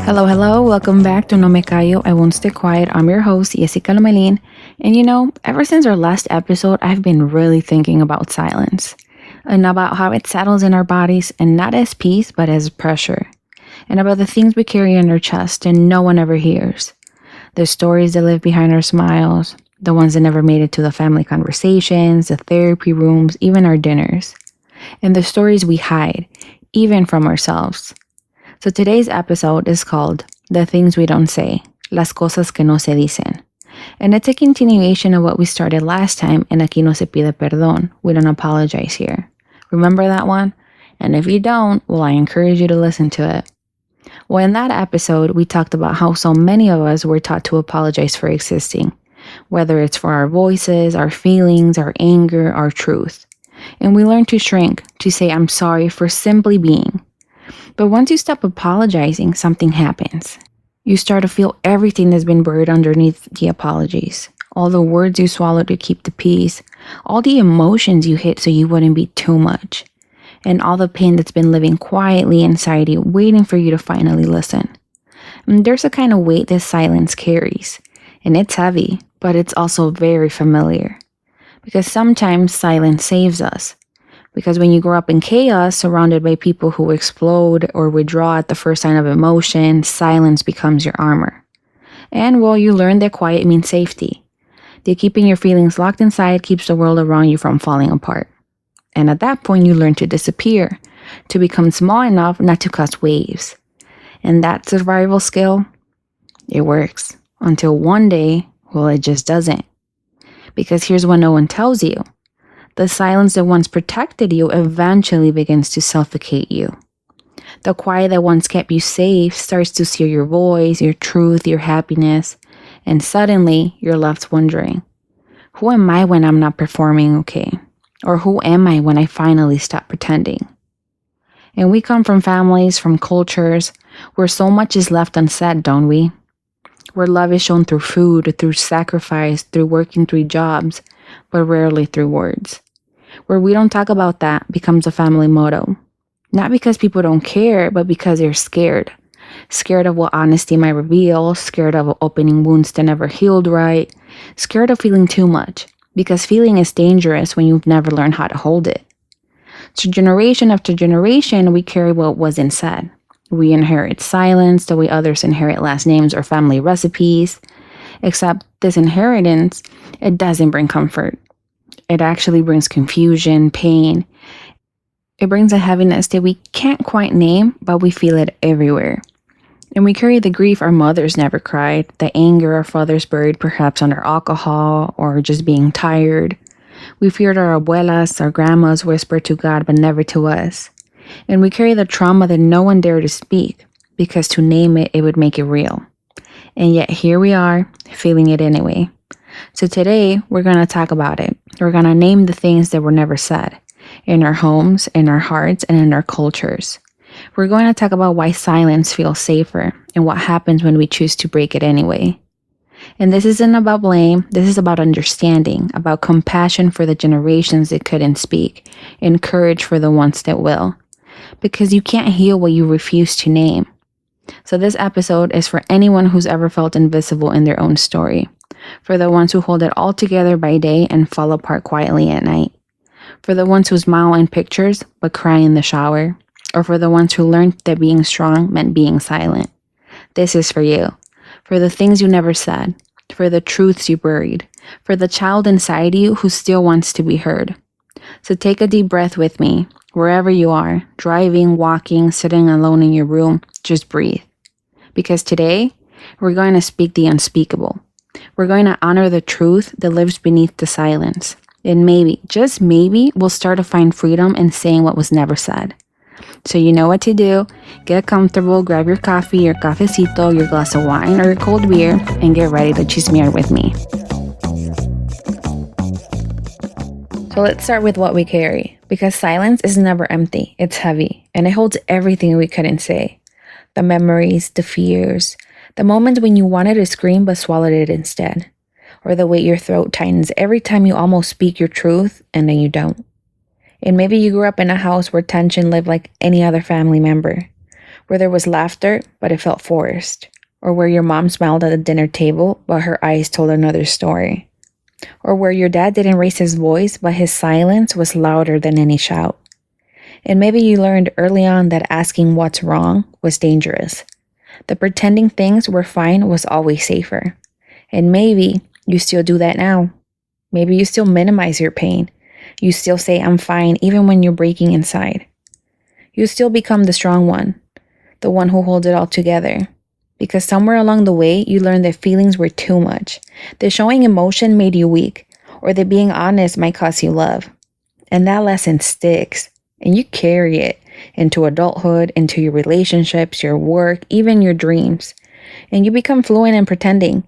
Hello. Welcome back to No Me Callo. I Won't Stay Quiet. I'm your host, Jessica Lomelin. And ever since our last episode, I've been really thinking about silence and about how it settles in our bodies and not as peace, but as pressure. And about the things we carry in our chest and no one ever hears. The stories that live behind our smiles, the ones that never made it to the family conversations, the therapy rooms, even our dinners. And the stories we hide, even from ourselves. So today's episode is called The Things We Don't Say, Las Cosas que No Se Dicen. And it's a continuation of what we started last time in Aquí No Se Pide Perdón. We don't apologize here. Remember that one? And if you don't, well, I encourage you to listen to it. Well, in that episode, we talked about how so many of us were taught to apologize for existing, whether it's for our voices, our feelings, our anger, our truth. And we learned to shrink, to say I'm sorry for simply being. But once you stop apologizing, something happens. You start to feel everything that's been buried underneath the apologies. All the words you swallow to keep the peace. All the emotions you hid so you wouldn't be too much. And all the pain that's been living quietly inside you, waiting for you to finally listen. And there's a kind of weight that silence carries. And it's heavy, but it's also very familiar. Because sometimes silence saves us. Because when you grow up in chaos, surrounded by people who explode or withdraw at the first sign of emotion, silence becomes your armor. And well, you learn that quiet means safety. That keeping your feelings locked inside keeps the world around you from falling apart. And at that point, you learn to disappear, to become small enough not to cause waves. And that survival skill, it works. Until one day, well, it just doesn't. Because here's what no one tells you. The silence that once protected you eventually begins to suffocate you. The quiet that once kept you safe starts to steal your voice, your truth, your happiness, and suddenly you're left wondering, who am I when I'm not performing okay? Or who am I when I finally stop pretending? And we come from families, from cultures, where so much is left unsaid, don't we? Where love is shown through food, through sacrifice, through working 3 jobs, but rarely through words. Where we don't talk about that becomes a family motto. Not because people don't care, but because they're scared. Scared of what honesty might reveal, scared of opening wounds that never healed right, scared of feeling too much, because feeling is dangerous when you've never learned how to hold it. So generation after generation, we carry what wasn't said. We inherit silence the way others inherit last names or family recipes. Except this inheritance, it doesn't bring comfort. It actually brings confusion, pain. It brings a heaviness that we can't quite name, but we feel it everywhere. And we carry the grief our mothers never cried, the anger our fathers buried perhaps under alcohol or just being tired. We feared our abuelas, our grandmas whispered to God but never to us. And we carry the trauma that no one dared to speak, because to name it, it would make it real. And yet here we are, feeling it anyway. So today, we're going to talk about it. We're going to name the things that were never said in our homes, in our hearts, and in our cultures. We're going to talk about why silence feels safer and what happens when we choose to break it anyway. And this isn't about blame. This is about understanding, about compassion for the generations that couldn't speak, and courage for the ones that will. Because you can't heal what you refuse to name. So this episode is for anyone who's ever felt invisible in their own story. For the ones who hold it all together by day and fall apart quietly at night. For the ones who smile in pictures but cry in the shower. Or for the ones who learned that being strong meant being silent. This is for you. For the things you never said. For the truths you buried. For the child inside you who still wants to be heard. So take a deep breath with me. Wherever you are, driving, walking, sitting alone in your room, just breathe. Because today, we're going to speak the unspeakable. We're going to honor the truth that lives beneath the silence. And maybe, just maybe, we'll start to find freedom in saying what was never said. So you know what to do. Get comfortable, grab your coffee, your cafecito, your glass of wine, or your cold beer, and get ready to chismear with me. So let's start with what we carry. Because silence is never empty. It's heavy. And it holds everything we couldn't say. The memories, the fears, the moments when you wanted to scream but swallowed it instead. Or the way your throat tightens every time you almost speak your truth and then you don't. And maybe you grew up in a house where tension lived like any other family member, where there was laughter, but it felt forced, or where your mom smiled at the dinner table, but her eyes told another story, or where your dad didn't raise his voice, but his silence was louder than any shout. And maybe you learned early on that asking what's wrong was dangerous. That pretending things were fine was always safer. And maybe you still do that now. Maybe you still minimize your pain. You still say, I'm fine, even when you're breaking inside. You still become the strong one, the one who holds it all together. Because somewhere along the way, you learned that feelings were too much, that showing emotion made you weak, or that being honest might cost you love. And that lesson sticks, and you carry it into adulthood, into your relationships, your work, even your dreams. And you become fluent in pretending.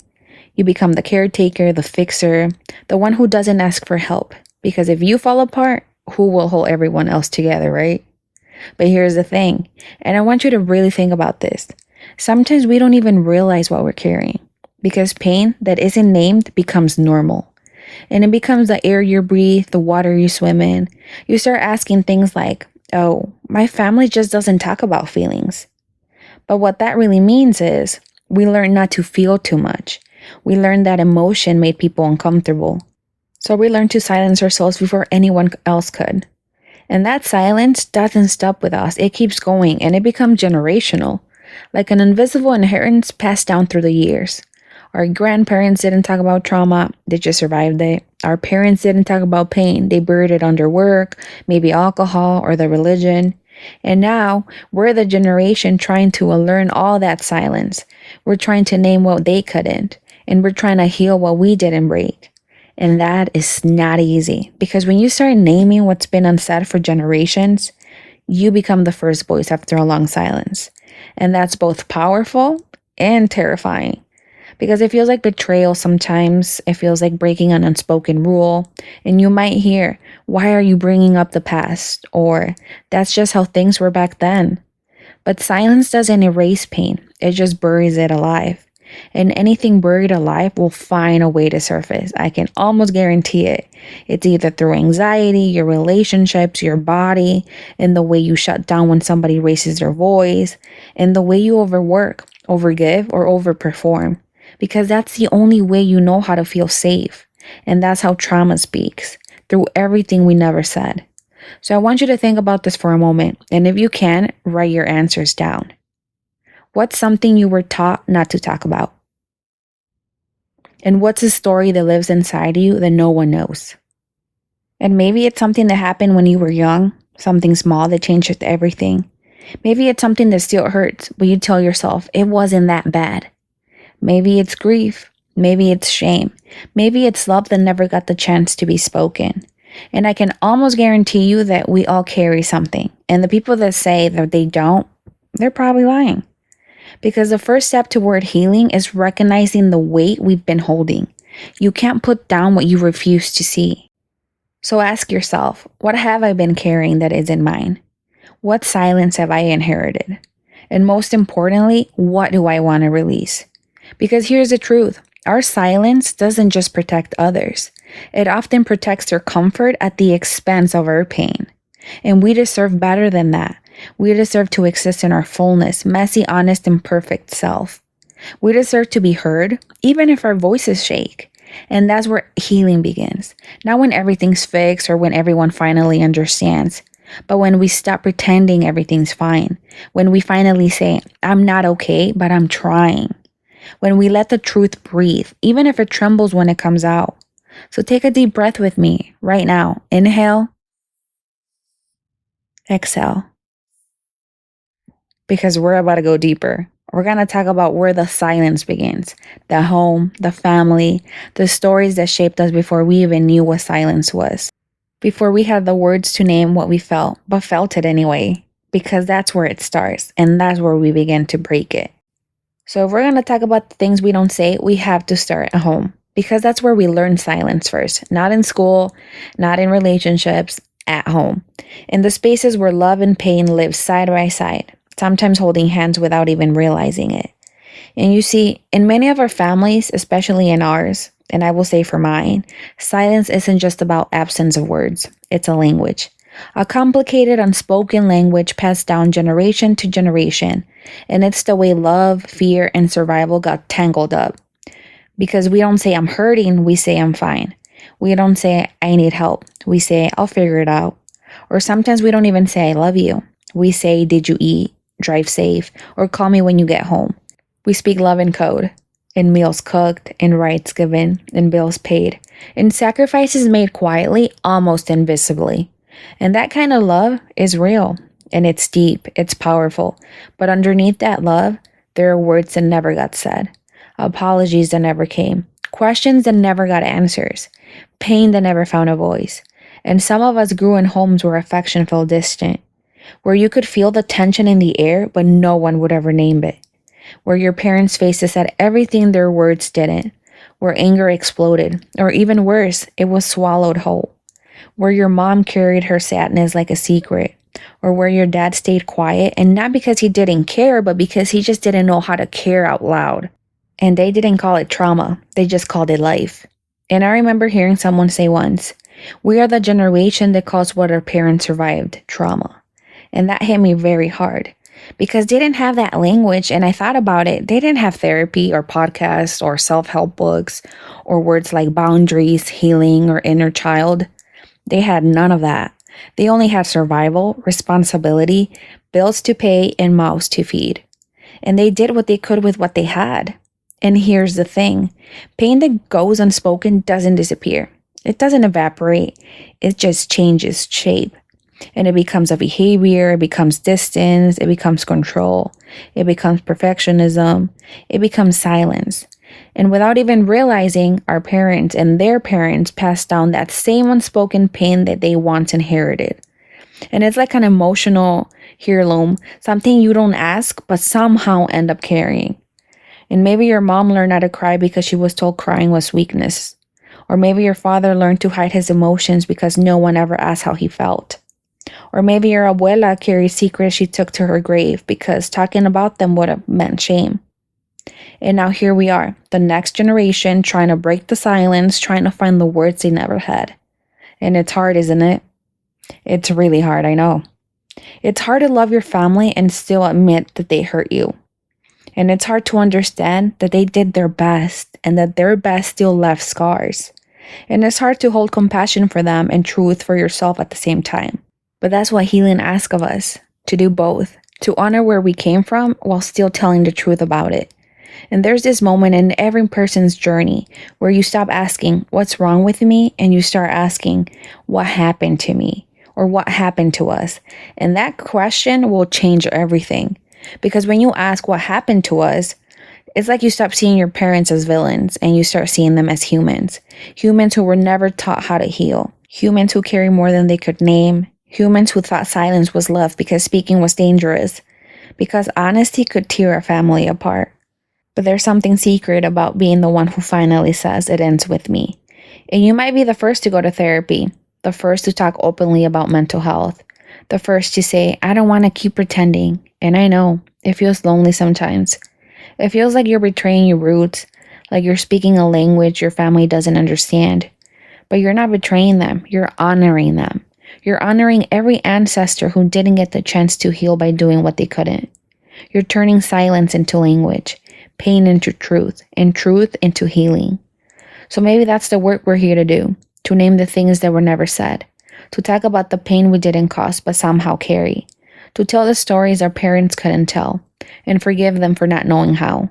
You become the caretaker, the fixer, the one who doesn't ask for help. Because if you fall apart, who will hold everyone else together, right? But here's the thing, and I want you to really think about this. Sometimes we don't even realize what we're carrying, because pain that isn't named becomes normal. And it becomes the air you breathe, the water you swim in. You start asking things like, oh, my family just doesn't talk about feelings. But what that really means is we learn not to feel too much. We learn that emotion made people uncomfortable. So we learn to silence ourselves before anyone else could. And that silence doesn't stop with us. It keeps going, and it becomes generational, like an invisible inheritance passed down through the years. Our grandparents didn't talk about trauma, they just survived it. Our parents didn't talk about pain, they buried it under work, maybe alcohol or the religion. And now we're the generation trying to unlearn all that silence. We're trying to name what they couldn't, and we're trying to heal what we didn't break. And that is not easy, because when you start naming what's been unsaid for generations, you become the first voice after a long silence. And that's both powerful and terrifying, because it feels like betrayal sometimes. It feels like breaking an unspoken rule. And you might hear, why are you bringing up the past? Or that's just how things were back then. But silence doesn't erase pain. It just buries it alive. And anything buried alive will find a way to surface. I can almost guarantee it. It's either through anxiety, your relationships, your body, in the way you shut down when somebody raises their voice, in the way you overwork, overgive, or overperform. Because that's the only way you know how to feel safe. And that's how trauma speaks, through everything we never said. So I want you to think about this for a moment. And if you can, write your answers down. What's something you were taught not to talk about? And what's a story that lives inside you that no one knows? And maybe it's something that happened when you were young, something small that changed everything. Maybe it's something that still hurts, but you tell yourself it wasn't that bad. Maybe it's grief. Maybe it's shame. Maybe it's love that never got the chance to be spoken. And I can almost guarantee you that we all carry something. And the people that say that they don't, they're probably lying. Because the first step toward healing is recognizing the weight we've been holding. You can't put down what you refuse to see. So ask yourself, what have I been carrying that isn't mine? What silence have I inherited? And most importantly, what do I want to release? Because here's the truth. Our silence doesn't just protect others. It often protects their comfort at the expense of our pain. And we deserve better than that. We deserve to exist in our fullness, messy, honest, and perfect self. We deserve to be heard, even if our voices shake. And that's where healing begins. Not when everything's fixed or when everyone finally understands, but when we stop pretending everything's fine. When we finally say, I'm not okay, but I'm trying. When we let the truth breathe, even if it trembles when it comes out. So take a deep breath with me right now. Inhale. Exhale. Because we're about to go deeper. We're going to talk about where the silence begins. The home, the family, the stories that shaped us before we even knew what silence was. Before we had the words to name what we felt, but felt it anyway. Because that's where it starts, and that's where we begin to break it. So if we're going to talk about the things we don't say, we have to start at home. Because that's where we learn silence first. Not in school, not in relationships, at home. In the spaces where love and pain live side by side. Sometimes holding hands without even realizing it. And you see, in many of our families, especially in ours, and I will say for mine, silence isn't just about absence of words. It's a language. A complicated, unspoken language passed down generation to generation. And it's the way love, fear, and survival got tangled up. Because we don't say I'm hurting, we say I'm fine. We don't say I need help. We say I'll figure it out. Or sometimes we don't even say I love you. We say, did you eat? Drive safe, or call me when you get home. We speak love in code, in meals cooked, in rights given, in bills paid, in sacrifices made quietly, almost invisibly. And that kind of love is real, and it's deep, it's powerful. But underneath that love, there are words that never got said, apologies that never came, questions that never got answers, pain that never found a voice. And some of us grew in homes where affection felt distant, where you could feel the tension in the air, but no one would ever name it, where your parents' faces said everything their words didn't, where anger exploded, or even worse, it was swallowed whole, where your mom carried her sadness like a secret, or where your dad stayed quiet, and not because he didn't care, but because he just didn't know how to care out loud. And they didn't call it trauma, they just called it life. And I remember hearing someone say once, we are the generation that calls what our parents survived trauma. And that hit me very hard because they didn't have that language. And I thought about it. They didn't have therapy or podcasts or self-help books or words like boundaries, healing, or inner child. They had none of that. They only had survival, responsibility, bills to pay, and mouths to feed. And they did what they could with what they had. And here's the thing. Pain that goes unspoken doesn't disappear. It doesn't evaporate. It just changes shape. And it becomes a behavior, it becomes distance, it becomes control, it becomes perfectionism, it becomes silence. And without even realizing, our parents and their parents passed down that same unspoken pain that they once inherited. And it's like an emotional heirloom, something you don't ask, but somehow end up carrying. And maybe your mom learned how to cry because she was told crying was weakness. Or maybe your father learned to hide his emotions because no one ever asked how he felt. Or maybe your abuela carried secrets she took to her grave because talking about them would have meant shame. And now here we are, the next generation trying to break the silence, trying to find the words they never had. And it's hard, isn't it? It's really hard, I know. It's hard to love your family and still admit that they hurt you. And it's hard to understand that they did their best and that their best still left scars. And it's hard to hold compassion for them and truth for yourself at the same time. But that's what healing asks of us, to do both, to honor where we came from while still telling the truth about it. And there's this moment in every person's journey where you stop asking, what's wrong with me? And you start asking, what happened to me? Or what happened to us? And that question will change everything. Because when you ask what happened to us, it's like you stop seeing your parents as villains and you start seeing them as humans. Humans who were never taught how to heal. Humans who carry more than they could name. Humans who thought silence was love because speaking was dangerous. Because honesty could tear a family apart. But there's something secret about being the one who finally says it ends with me. And you might be the first to go to therapy. The first to talk openly about mental health. The first to say, I don't want to keep pretending. And I know, it feels lonely sometimes. It feels like you're betraying your roots, like you're speaking a language your family doesn't understand. But you're not betraying them, you're honoring them. You're honoring every ancestor who didn't get the chance to heal by doing what they couldn't. You're turning silence into language, pain into truth, and truth into healing. So maybe that's the work we're here to do, to name the things that were never said, to talk about the pain we didn't cause but somehow carry, to tell the stories our parents couldn't tell, and forgive them for not knowing how.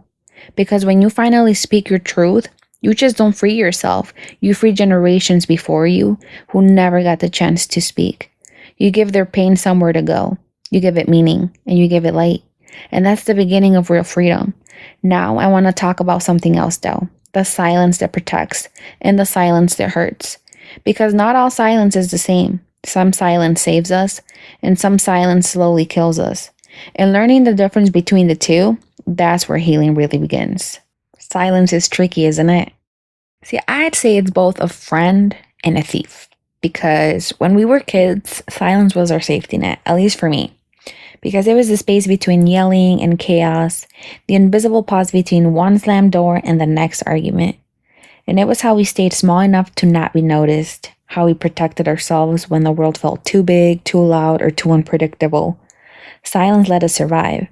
Because when you finally speak your truth, you just don't free yourself. You free generations before you who never got the chance to speak. You give their pain somewhere to go. You give it meaning, and you give it light. And that's the beginning of real freedom. Now I want to talk about something else though. The silence that protects and the silence that hurts. Because not all silence is the same. Some silence saves us, and some silence slowly kills us. And learning the difference between the two, that's where healing really begins. Silence is tricky, isn't it? See, I'd say it's both a friend and a thief. Because when we were kids, silence was our safety net, at least for me. Because it was the space between yelling and chaos, the invisible pause between one slammed door and the next argument. And it was how we stayed small enough to not be noticed, how we protected ourselves when the world felt too big, too loud, or too unpredictable. Silence let us survive,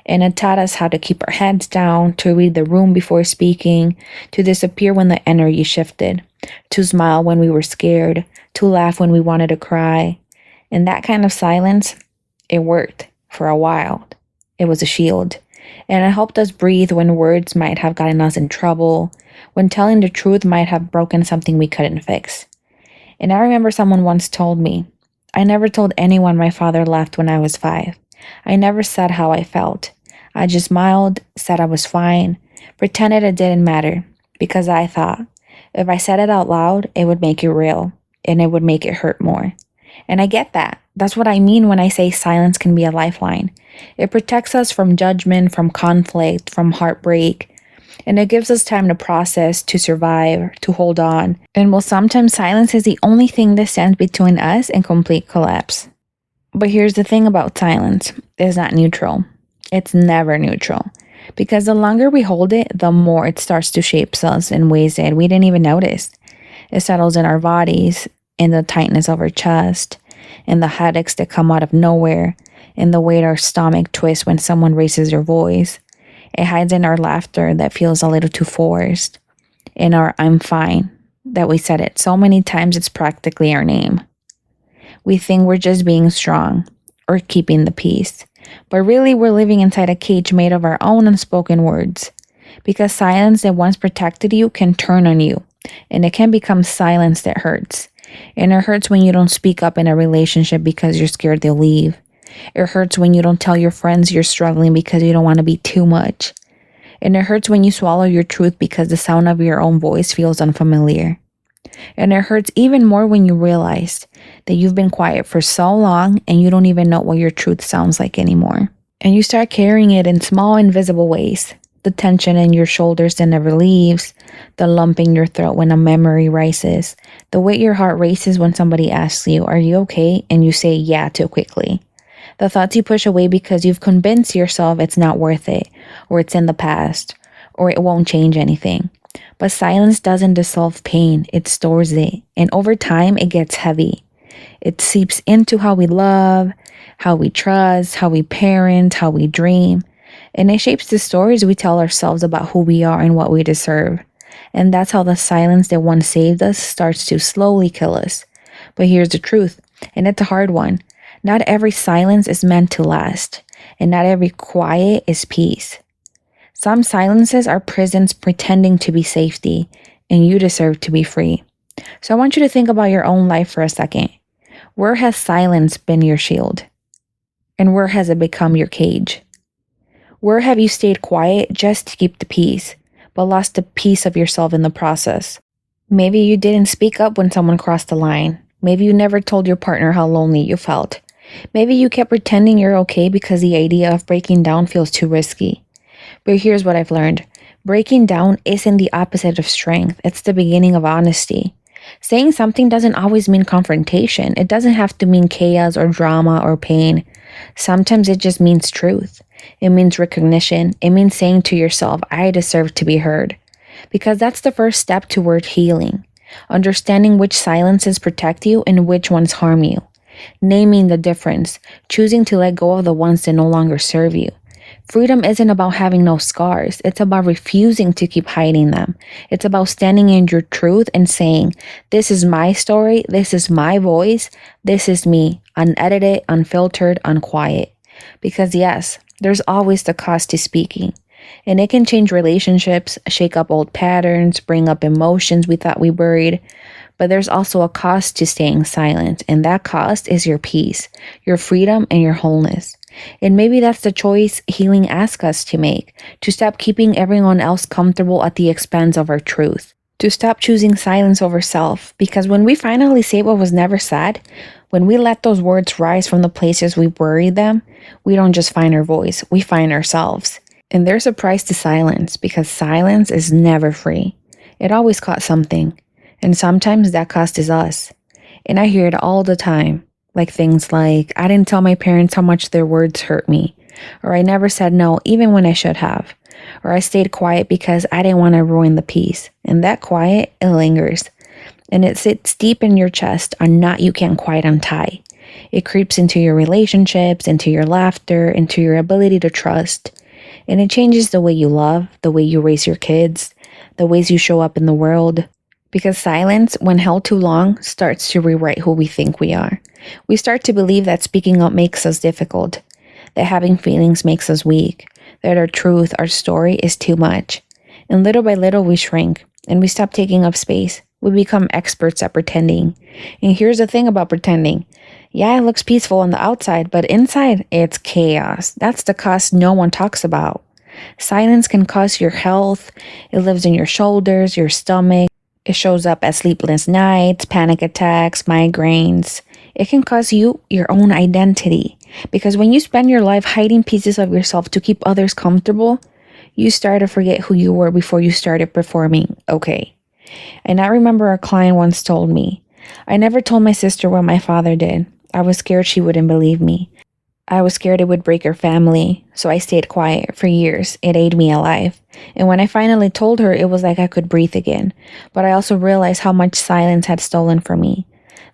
and it taught us how to keep our heads down, to read the room before speaking, to disappear when the energy shifted, to smile when we were scared, to laugh when we wanted to cry. And that kind of silence, it worked for a while. It was a shield, and it helped us breathe when words might have gotten us in trouble, when telling the truth might have broken something we couldn't fix. And I remember someone once told me, I never told anyone my father left when I was 5. I never said how I felt. I just smiled, said I was fine, pretended it didn't matter, because I thought, if I said it out loud, it would make it real, and it would make it hurt more. And I get that. That's what I mean when I say silence can be a lifeline. It protects us from judgment, from conflict, from heartbreak, and it gives us time to process, to survive, to hold on. And while sometimes silence is the only thing that stands between us and complete collapse. But here's the thing about silence. It's not neutral. It's never neutral. Because the longer we hold it, the more it starts to shape us in ways that we didn't even notice. It settles in our bodies, in the tightness of our chest, in the headaches that come out of nowhere, in the way our stomach twists when someone raises their voice. It hides in our laughter that feels a little too forced, in our I'm fine, that we said it so many times it's practically our name. We think we're just being strong or keeping the peace, but really we're living inside a cage made of our own unspoken words. Because silence that once protected you can turn on you, and it can become silence that hurts. And it hurts when you don't speak up in a relationship because you're scared they'll leave. It hurts when you don't tell your friends you're struggling because you don't want to be too much. And it hurts when you swallow your truth because the sound of your own voice feels unfamiliar. And it hurts even more when you realize that you've been quiet for so long and you don't even know what your truth sounds like anymore. And you start carrying it in small, invisible ways. The tension in your shoulders that never leaves, the lump in your throat when a memory rises, the way your heart races when somebody asks you, are you okay? And you say yeah too quickly. The thoughts you push away because you've convinced yourself it's not worth it, or it's in the past, or it won't change anything. But silence doesn't dissolve pain, it stores it. And over time, it gets heavy. It seeps into how we love, how we trust, how we parent, how we dream. And it shapes the stories we tell ourselves about who we are and what we deserve. And that's how the silence that once saved us starts to slowly kill us. But here's the truth, and it's a hard one. Not every silence is meant to last, and not every quiet is peace. Some silences are prisons pretending to be safety, and you deserve to be free. So I want you to think about your own life for a second. Where has silence been your shield? And where has it become your cage? Where have you stayed quiet just to keep the peace, but lost a piece of yourself in the process? Maybe you didn't speak up when someone crossed the line. Maybe you never told your partner how lonely you felt. Maybe you kept pretending you're okay because the idea of breaking down feels too risky. But here's what I've learned. Breaking down isn't the opposite of strength. It's the beginning of honesty. Saying something doesn't always mean confrontation. It doesn't have to mean chaos or drama or pain. Sometimes it just means truth. It means recognition. It means saying to yourself, I deserve to be heard. Because that's the first step toward healing. Understanding which silences protect you and which ones harm you. Naming the difference. Choosing to let go of the ones that no longer serve you. Freedom isn't about having no scars. It's about refusing to keep hiding them. It's about standing in your truth and saying, this is my story. This is my voice. This is me. Unedited, unfiltered, unquiet. Because yes, there's always the cost to speaking. And it can change relationships, shake up old patterns, bring up emotions we thought we buried. But there's also a cost to staying silent. And that cost is your peace, your freedom, and your wholeness. And maybe that's the choice healing asks us to make, to stop keeping everyone else comfortable at the expense of our truth, to stop choosing silence over self. Because when we finally say what was never said, when we let those words rise from the places we buried them, we don't just find our voice, we find ourselves. And there's a price to silence, because silence is never free. It always costs something. And sometimes that cost is us. And I hear it all the time. Like things like, I didn't tell my parents how much their words hurt me. Or I never said no, even when I should have. Or I stayed quiet because I didn't want to ruin the peace. And that quiet, it lingers. and it sits deep in your chest, a knot you can't quite untie. It creeps into your relationships, into your laughter, into your ability to trust. And it changes the way you love, the way you raise your kids, the ways you show up in the world. Because silence, when held too long, starts to rewrite who we think we are. We start to believe that speaking up makes us difficult, that having feelings makes us weak, that our truth, our story is too much. And little by little, we shrink and we stop taking up space. We become experts at pretending. And here's the thing about pretending. Yeah, it looks peaceful on the outside, but inside, it's chaos. That's the cost no one talks about. Silence can cost your health. It lives in your shoulders, your stomach. It shows up as sleepless nights, panic attacks, migraines. It can cost you your own identity. Because when you spend your life hiding pieces of yourself to keep others comfortable, you start to forget who you were before you started performing okay. And I remember a client once told me, I never told my sister what my father did. I was scared she wouldn't believe me. I was scared it would break her family, so I stayed quiet for years. It ate me alive. And when I finally told her, it was like I could breathe again. But I also realized how much silence had stolen from me.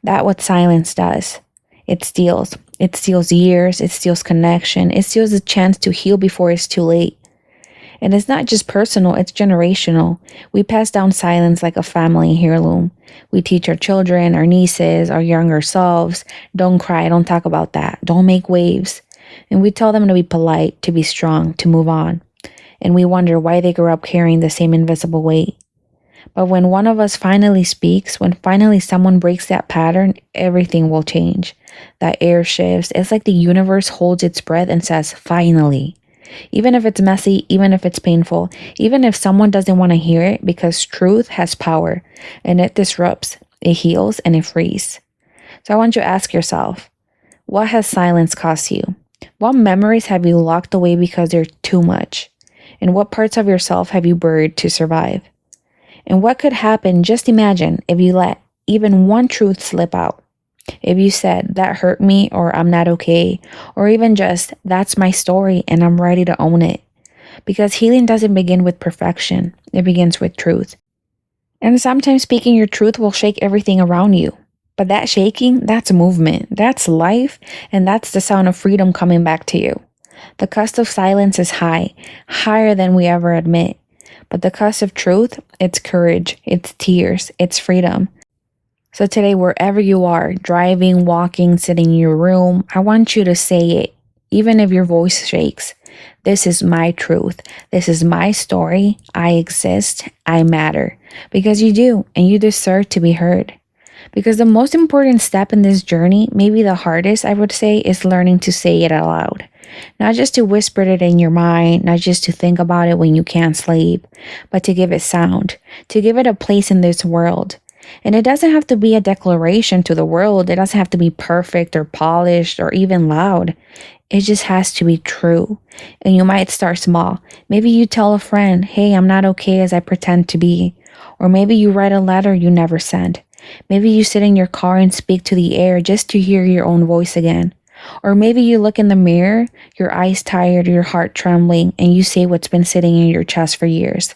That's what silence does. It steals. It steals years. It steals connection. It steals the chance to heal before it's too late. And it's not just personal, it's generational. We pass down silence like a family heirloom. We teach our children, our nieces, our younger selves, don't cry, don't talk about that, don't make waves. And we tell them to be polite, to be strong, to move on. And we wonder why they grew up carrying the same invisible weight. But when one of us finally speaks, when finally someone breaks that pattern, everything will change. That air shifts. It's like the universe holds its breath and says, finally. Even if it's messy, even if it's painful, even if someone doesn't want to hear it, because truth has power and it disrupts, it heals, and it frees. So I want you to ask yourself, what has silence cost you? What memories have you locked away because they're too much? And what parts of yourself have you buried to survive? And what could happen, just imagine, if you let even one truth slip out? If you said, that hurt me, or I'm not okay, or even just, that's my story and I'm ready to own it. Because healing doesn't begin with perfection, it begins with truth. And sometimes speaking your truth will shake everything around you. But that shaking, that's movement, that's life, and that's the sound of freedom coming back to you. The cost of silence is high, higher than we ever admit. But the cost of truth, it's courage, it's tears, it's freedom. So today, wherever you are, driving, walking, sitting in your room, I want you to say it, even if your voice shakes. This is my truth. This is my story. I exist. I matter. Because you do, and you deserve to be heard. Because the most important step in this journey, maybe the hardest, I would say, is learning to say it aloud. Not just to whisper it in your mind, not just to think about it when you can't sleep, but to give it sound, to give it a place in this world. And it doesn't have to be a declaration to the world. It doesn't have to be perfect or polished or even loud. It just has to be true. And you might start small. Maybe you tell a friend, hey, I'm not okay as I pretend to be. Or maybe you write a letter you never sent. Maybe you sit in your car and speak to the air just to hear your own voice again. Or maybe you look in the mirror, your eyes tired, your heart trembling, and you say what's been sitting in your chest for years.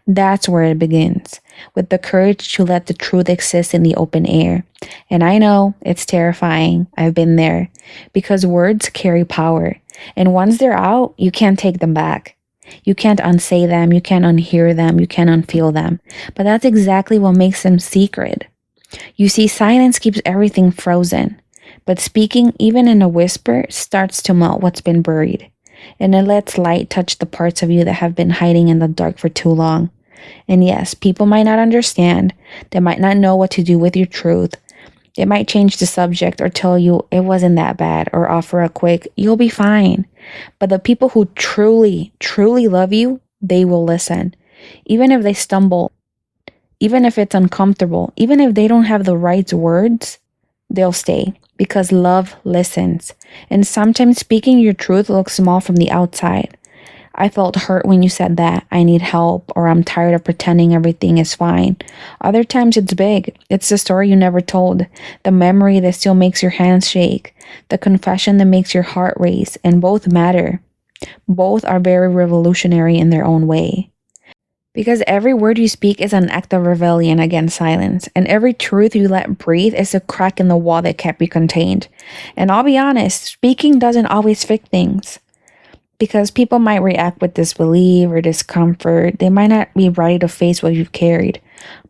That's where it begins, with the courage to let the truth exist in the open air. And I know it's terrifying. I've been there, because words carry power. And once they're out, you can't take them back. You can't unsay them, you can't unhear them, you can't unfeel them. But that's exactly what makes them sacred. You see, silence keeps everything frozen. But speaking, even in a whisper, starts to melt what's been buried. And it lets light touch the parts of you that have been hiding in the dark for too long. And yes, people might not understand. They might not know what to do with your truth. They might change the subject or tell you it wasn't that bad or offer a quick, you'll be fine. But the people who truly, truly love you, they will listen. Even if they stumble, even if it's uncomfortable, even if they don't have the right words, they'll stay. Because love listens. And sometimes speaking your truth looks small from the outside. I felt hurt when you said that. I need help, or I'm tired of pretending everything is fine. Other times it's big. It's the story you never told. The memory that still makes your hands shake. The confession that makes your heart race. And both matter. Both are very revolutionary in their own way. Because every word you speak is an act of rebellion against silence, and every truth you let breathe is a crack in the wall that kept you contained. And I'll be honest, speaking doesn't always fix things. Because people might react with disbelief or discomfort. They might not be ready to face what you've carried.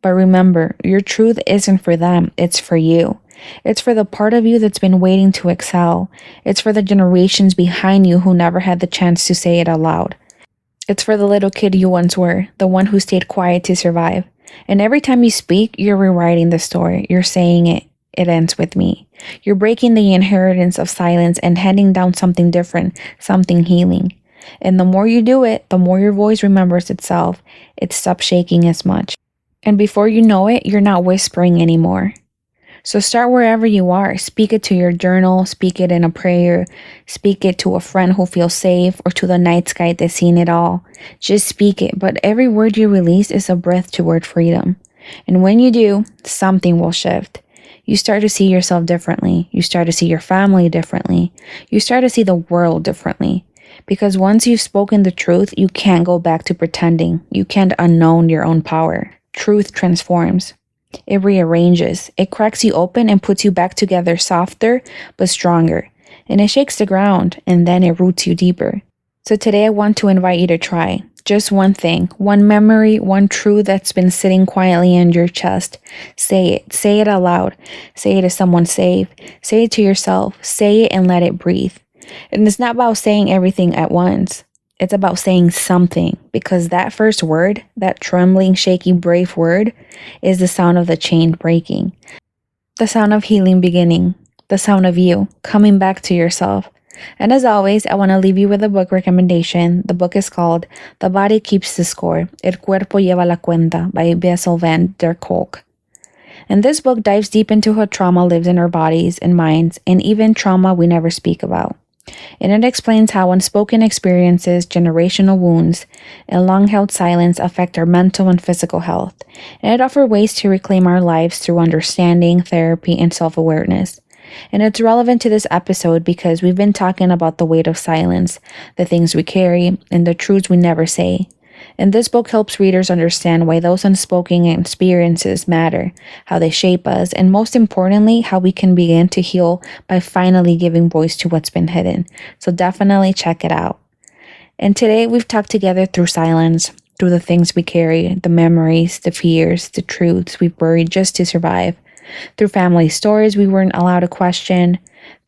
But remember, your truth isn't for them, it's for you. It's for the part of you that's been waiting to excel. It's for the generations behind you who never had the chance to say it aloud. It's for the little kid you once were, the one who stayed quiet to survive. And every time you speak, you're rewriting the story. You're saying it ends with me. You're breaking the inheritance of silence and handing down something different, something healing. And the more you do it, the more your voice remembers itself. It stops shaking as much. And before you know it, you're not whispering anymore. So start wherever you are. Speak it to your journal, speak it in a prayer, speak it to a friend who feels safe, or to the night sky that's seen it all. Just speak it, but every word you release is a breath toward freedom. And when you do, something will shift. You start to see yourself differently. You start to see your family differently. You start to see the world differently. Because once you've spoken the truth, you can't go back to pretending. You can't unknown your own power. Truth transforms. It rearranges. It cracks you open and puts you back together softer but stronger. And it shakes the ground and then it roots you deeper. So today I want to invite you to try just one thing, one memory, one truth that's been sitting quietly in your chest. Say it. Say it aloud. Say it to someone safe. Say it to yourself. Say it and let it breathe. And it's not about saying everything at once. It's about saying something, because that first word, that trembling, shaky, brave word, is the sound of the chain breaking, the sound of healing beginning, the sound of you coming back to yourself. And as always, I want to leave you with a book recommendation. The book is called The Body Keeps the Score, El Cuerpo Lleva la Cuenta by Bessel van der Kolk. And this book dives deep into how trauma lives in our bodies and minds, and even trauma we never speak about. And it explains how unspoken experiences, generational wounds, and long-held silence affect our mental and physical health. And it offers ways to reclaim our lives through understanding, therapy, and self-awareness. And it's relevant to this episode because we've been talking about the weight of silence, the things we carry, and the truths we never say. And this book helps readers understand why those unspoken experiences matter, how they shape us, and most importantly, how we can begin to heal by finally giving voice to what's been hidden. So definitely check it out. And today we've talked together through silence, through the things we carry, the memories, the fears, the truths we've buried just to survive, through family stories we weren't allowed to question,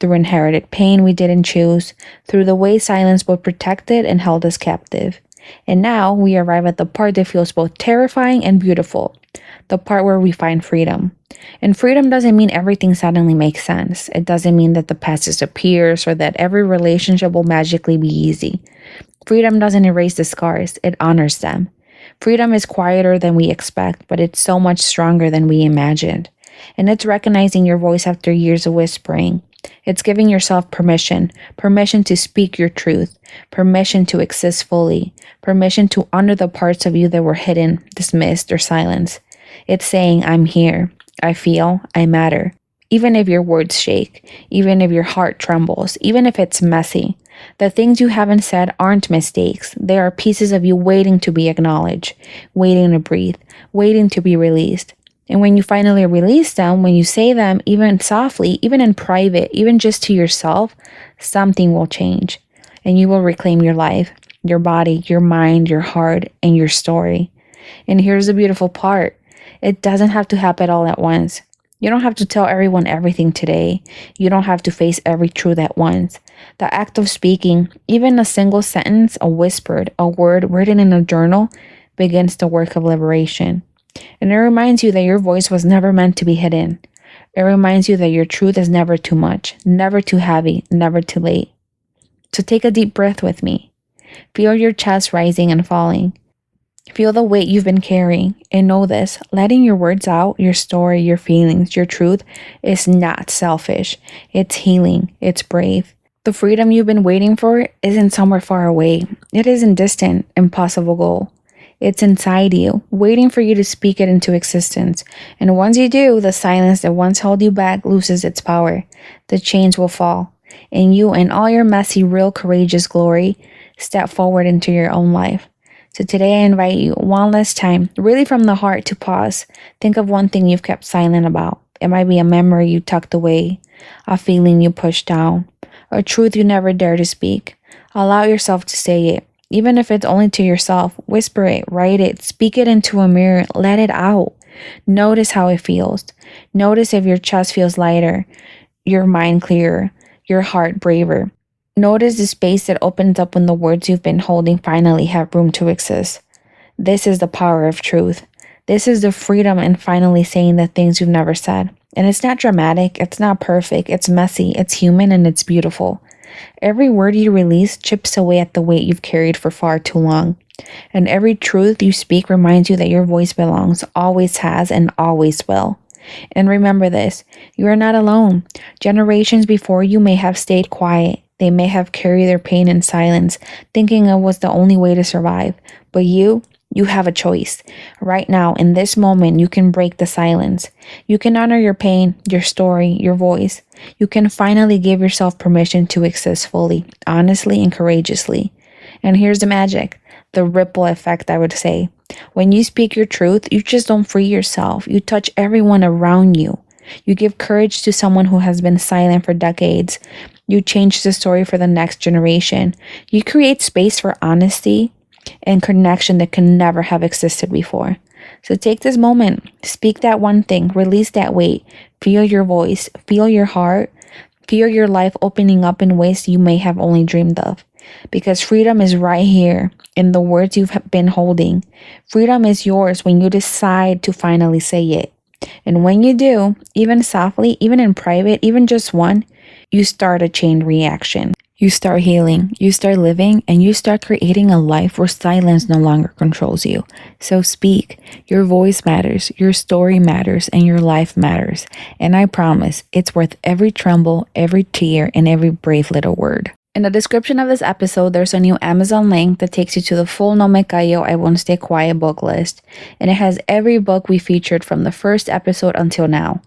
through inherited pain we didn't choose, through the way silence both protected and held us captive. And now we arrive at the part that feels both terrifying and beautiful, the part where we find freedom. And freedom doesn't mean everything suddenly makes sense. It doesn't mean that the past disappears or that every relationship will magically be easy. Freedom doesn't erase the scars, it honors them. Freedom is quieter than we expect, but it's so much stronger than we imagined. And it's recognizing your voice after years of whispering. It's giving yourself permission to speak your truth, permission to exist fully, permission to honor the parts of you that were hidden, dismissed, or silenced. It's saying, I'm here, I feel, I matter. Even if your words shake, even if your heart trembles, even if it's messy. The things you haven't said aren't mistakes. They are pieces of you waiting to be acknowledged, waiting to breathe, waiting to be released. And when you finally release them, when you say them, even softly, even in private, even just to yourself, something will change. And you will reclaim your life, your body, your mind, your heart, and your story. And here's the beautiful part. It doesn't have to happen all at once. You don't have to tell everyone everything today. You don't have to face every truth at once. The act of speaking, even a single sentence, a whispered, a word written in a journal, begins the work of liberation. And it reminds you that your voice was never meant to be hidden. It reminds you that your truth is never too much, never too heavy, never too late. So take a deep breath with me. Feel your chest rising and falling. Feel the weight you've been carrying. And know this, letting your words out, your story, your feelings, your truth is not selfish. It's healing. It's brave. The freedom you've been waiting for isn't somewhere far away. It isn't distant, impossible goal. It's inside you, waiting for you to speak it into existence. And once you do, the silence that once held you back loses its power. The chains will fall. And you, in all your messy, real, courageous glory, step forward into your own life. So today I invite you one last time, really from the heart, to pause. Think of one thing you've kept silent about. It might be a memory you tucked away, a feeling you pushed down, a truth you never dare to speak. Allow yourself to say it. Even if it's only to yourself, whisper it, write it, speak it into a mirror, let it out. Notice how it feels. Notice if your chest feels lighter, your mind clearer, your heart braver. Notice the space that opens up when the words you've been holding finally have room to exist. This is the power of truth. This is the freedom in finally saying the things you've never said. And it's not dramatic, it's not perfect, it's messy, it's human, and it's beautiful. Every word you release chips away at the weight you've carried for far too long. And every truth you speak reminds you that your voice belongs, always has, and always will. And remember this, you are not alone. Generations before you may have stayed quiet. They may have carried their pain in silence, thinking it was the only way to survive. But you have a choice. Right now, in this moment, you can break the silence. You can honor your pain, your story, your voice. You can finally give yourself permission to exist fully, honestly, and courageously. And here's the magic, the ripple effect, I would say. When you speak your truth, you just don't free yourself. You touch everyone around you. You give courage to someone who has been silent for decades. You change the story for the next generation. You create space for honesty and connection that can never have existed before. So take this moment, speak that one thing, release that weight, feel your voice, feel your heart, feel your life opening up in ways you may have only dreamed of. Because freedom is right here in the words you've been holding. Freedom is yours when you decide to finally say it. And when you do, even softly, even in private, even just one, you start a chain reaction. You start healing, you start living, and you start creating a life where silence no longer controls you. So speak. Your voice matters, your story matters, and your life matters. And I promise, it's worth every tremble, every tear, and every brave little word. In the description of this episode, there's a new Amazon link that takes you to the full No Me Callo, I Won't Stay Quiet book list. And it has every book we featured from the first episode until now.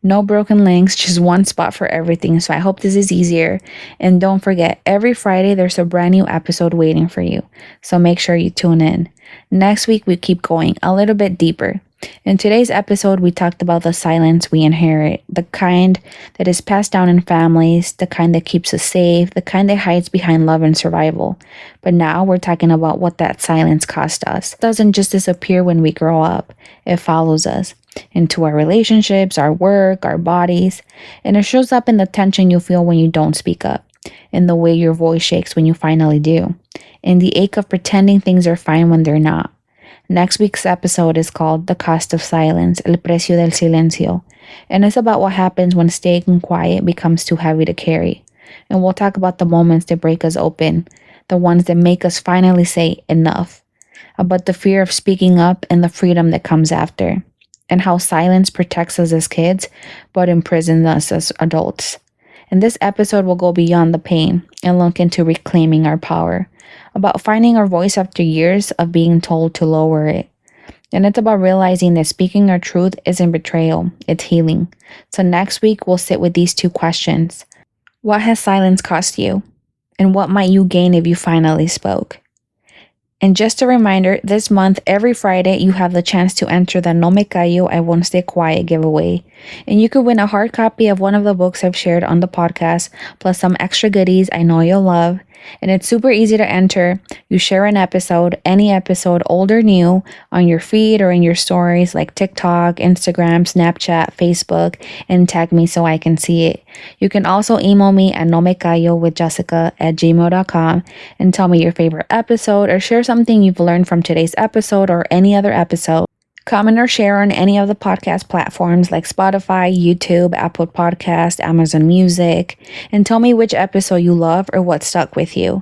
No broken links, just one spot for everything. So I hope this is easier. And don't forget, every Friday there's a brand new episode waiting for you. So make sure you tune in. Next week we keep going a little bit deeper. In today's episode, we talked about the silence we inherit, the kind that is passed down in families, the kind that keeps us safe, the kind that hides behind love and survival. But now we're talking about what that silence cost us. It doesn't just disappear when we grow up. It follows us into our relationships, our work, our bodies, and it shows up in the tension you feel when you don't speak up, in the way your voice shakes when you finally do, in the ache of pretending things are fine when they're not. Next week's episode is called The Cost of Silence, El Precio del Silencio, and it's about what happens when staying quiet becomes too heavy to carry. And we'll talk about the moments that break us open, the ones that make us finally say enough, about the fear of speaking up and the freedom that comes after, and how silence protects us as kids, but imprisons us as adults. And this episode will go beyond the pain and look into reclaiming our power, about finding our voice after years of being told to lower it. And it's about realizing that speaking our truth isn't betrayal, it's healing. So next week, we'll sit with these two questions. What has silence cost you? And what might you gain if you finally spoke? And just a reminder, this month, every Friday, you have the chance to enter the No Me Callo, I Won't Stay Quiet giveaway. And you could win a hard copy of one of the books I've shared on the podcast, plus some extra goodies I know you'll love. And it's super easy to enter. You share an episode, any episode, old or new, on your feed or in your stories like TikTok, Instagram, Snapchat, Facebook, and tag me so I can see it. You can also email me at nomecallowithjessica@gmail.com and tell me your favorite episode or share something you've learned from today's episode or any other episode. Comment or share on any of the podcast platforms like Spotify, YouTube, Apple Podcast, Amazon Music, and tell me which episode you love or what stuck with you.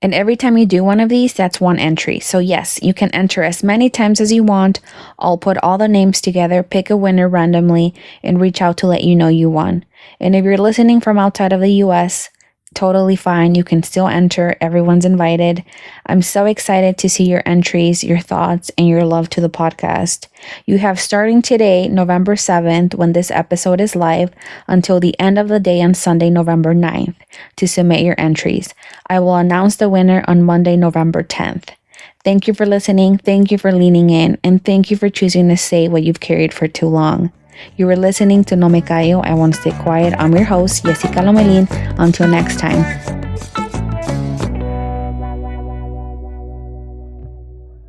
And every time you do one of these, that's one entry. So yes, you can enter as many times as you want. I'll put all the names together, pick a winner randomly, and reach out to let you know you won. And if you're listening from outside of the US, totally fine. You can still enter. Everyone's invited. I'm so excited to see your entries, your thoughts, and your love to the podcast. You have starting today, November 7th, when this episode is live, until the end of the day on Sunday, November 9th, to submit your entries. I will announce the winner on Monday, November 10th. Thank you for listening. Thank you for leaning in. And thank you for choosing to say what you've carried for too long. You were listening to No Me Callo, I Won't Stay Quiet. I'm your host, Jessica Lomelin. Until next time,